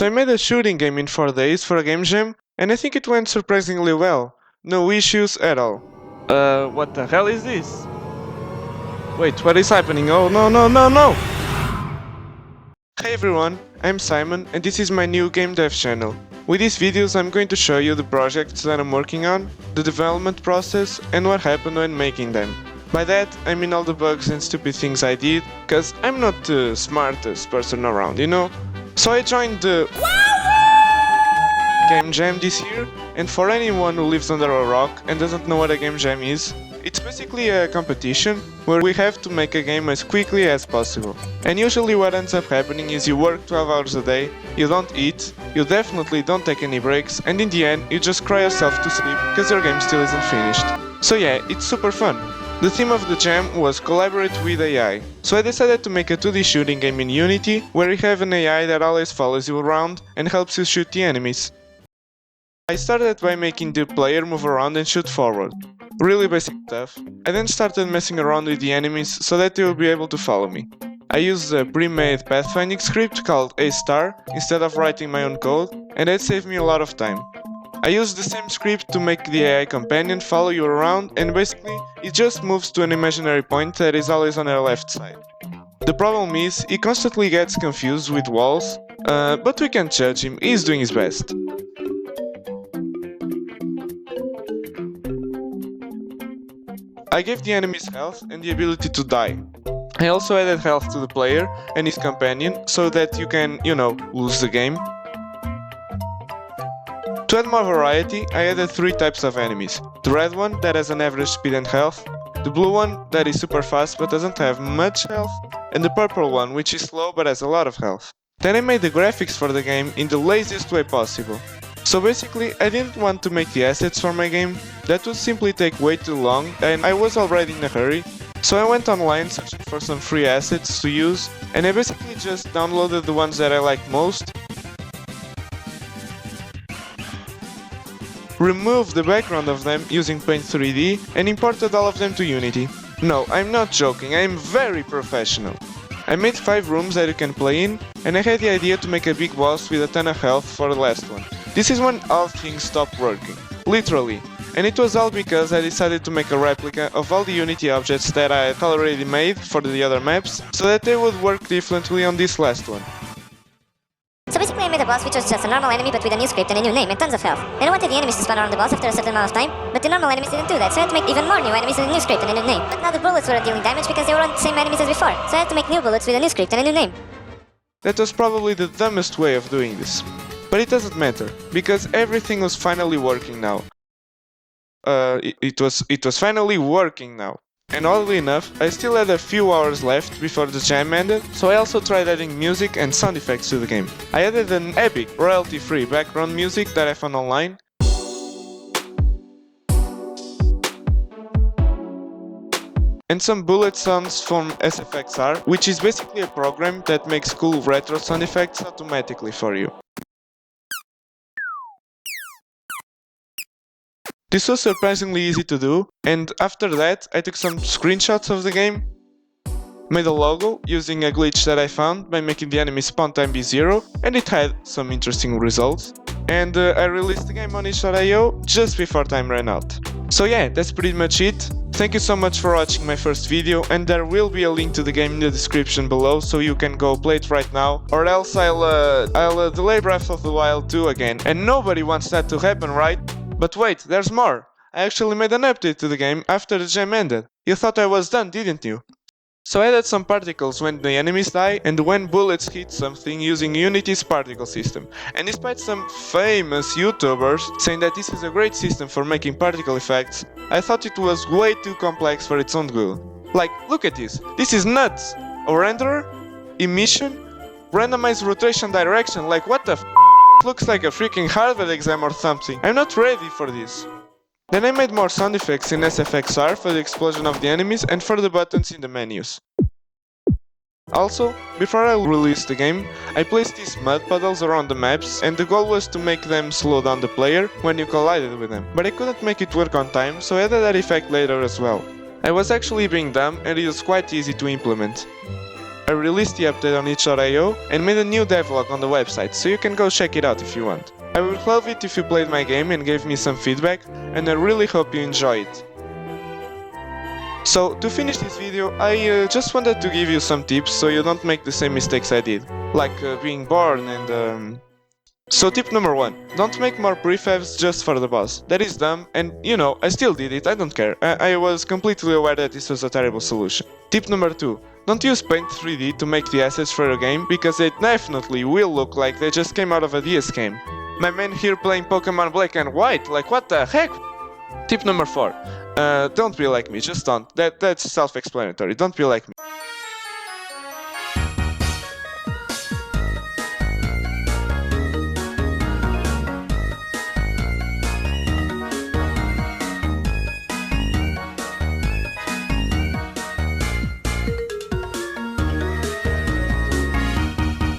So I made a shooting game in 4 days for a game jam, and I think it went surprisingly well. No issues at all. What the hell is this? Wait, what is happening? Oh no no no no! Hey everyone, I'm Simon and this is my new game dev channel. With these videos I'm going to show you the projects that I'm working on, the development process and what happened when making them. By that I mean all the bugs and stupid things I did, cause I'm not the smartest person around, you know? So I joined the game jam this year, and for anyone who lives under a rock and doesn't know what a game jam is, it's basically a competition where we have to make a game as quickly as possible. And usually what ends up happening is you work 12 hours a day, you don't eat, you definitely don't take any breaks, and in the end you just cry yourself to sleep because your game still isn't finished. So yeah, it's super fun. The theme of the jam was collaborate with AI, so I decided to make a 2D shooting game in Unity where you have an AI that always follows you around and helps you shoot the enemies. I started by making the player move around and shoot forward. Really basic stuff. I then started messing around with the enemies so that they will be able to follow me. I used a pre-made pathfinding script called A*, instead of writing my own code, and that saved me a lot of time. I used the same script to make the AI companion follow you around, and basically it just moves to an imaginary point that is always on your left side. The problem is, he constantly gets confused with walls, but we can't judge him, he's doing his best. I gave the enemies health and the ability to die. I also added health to the player and his companion so that you can, lose the game. To add more variety, I added 3 types of enemies. The red one that has an average speed and health, the blue one that is super fast but doesn't have much health, and the purple one which is slow but has a lot of health. Then I made the graphics for the game in the laziest way possible. So basically, I didn't want to make the assets for my game, that would simply take way too long and I was already in a hurry, so I went online searching for some free assets to use and I basically just downloaded the ones that I liked most, removed the background of them using Paint 3D and imported all of them to Unity. No, I'm not joking, I'm very professional. I made 5 rooms that you can play in and I had the idea to make a big boss with a ton of health for the last one. This is when all things stopped working, literally, and it was all because I decided to make a replica of all the Unity objects that I had already made for the other maps, so that they would work differently on this last one. So basically I made a boss which was just a normal enemy but with a new script and a new name and tons of health. And I wanted the enemies to spawn around the boss after a certain amount of time, but the normal enemies didn't do that, so I had to make even more new enemies with a new script and a new name. But now the bullets weren't dealing damage because they were on the same enemies as before, so I had to make new bullets with a new script and a new name. That was probably the dumbest way of doing this. But it doesn't matter, because everything was finally working now. It was finally working now. And oddly enough, I still had a few hours left before the jam ended, so I also tried adding music and sound effects to the game. I added an epic, royalty-free background music that I found online, and some bullet sounds from SFXR, which is basically a program that makes cool retro sound effects automatically for you. This was surprisingly easy to do, and after that I took some screenshots of the game, made a logo using a glitch that I found by making the enemy spawn time be 0, and it had some interesting results, and I released the game on itch.io just before time ran out. So yeah, that's pretty much it. Thank you so much for watching my first video, and there will be a link to the game in the description below so you can go play it right now, or else I'll delay Breath of the Wild 2 again, and nobody wants that to happen, right? But wait, there's more! I actually made an update to the game after the jam ended. You thought I was done, didn't you? So I added some particles when the enemies die and when bullets hit something using Unity's particle system. And despite some famous YouTubers saying that this is a great system for making particle effects, I thought it was way too complex for its own good. Like, look at this! This is nuts! A renderer? Emission? Randomized rotation direction, like what the f***? Looks like a freaking Harvard exam or something. I'm not ready for this. Then I made more sound effects in SFXR for the explosion of the enemies and for the buttons in the menus. Also, before I released the game, I placed these mud puddles around the maps and the goal was to make them slow down the player when you collided with them. But I couldn't make it work on time, so I added that effect later as well. I was actually being dumb and it was quite easy to implement. I released the update on itch.io and made a new devlog on the website, so you can go check it out if you want. I would love it if you played my game and gave me some feedback, and I really hope you enjoy it. So, to finish this video, I just wanted to give you some tips so you don't make the same mistakes I did, like being born and So tip number 1, don't make more prefabs just for the boss. That is dumb, and you know, I still did it, I don't care. I was completely aware that this was a terrible solution. Tip number 2, don't use Paint 3D to make the assets for your game, because they definitely will look like they just came out of a DS game. My man here playing Pokemon Black and White, like what the heck? Tip number 4, don't be like me, just don't. That's self-explanatory, don't be like me.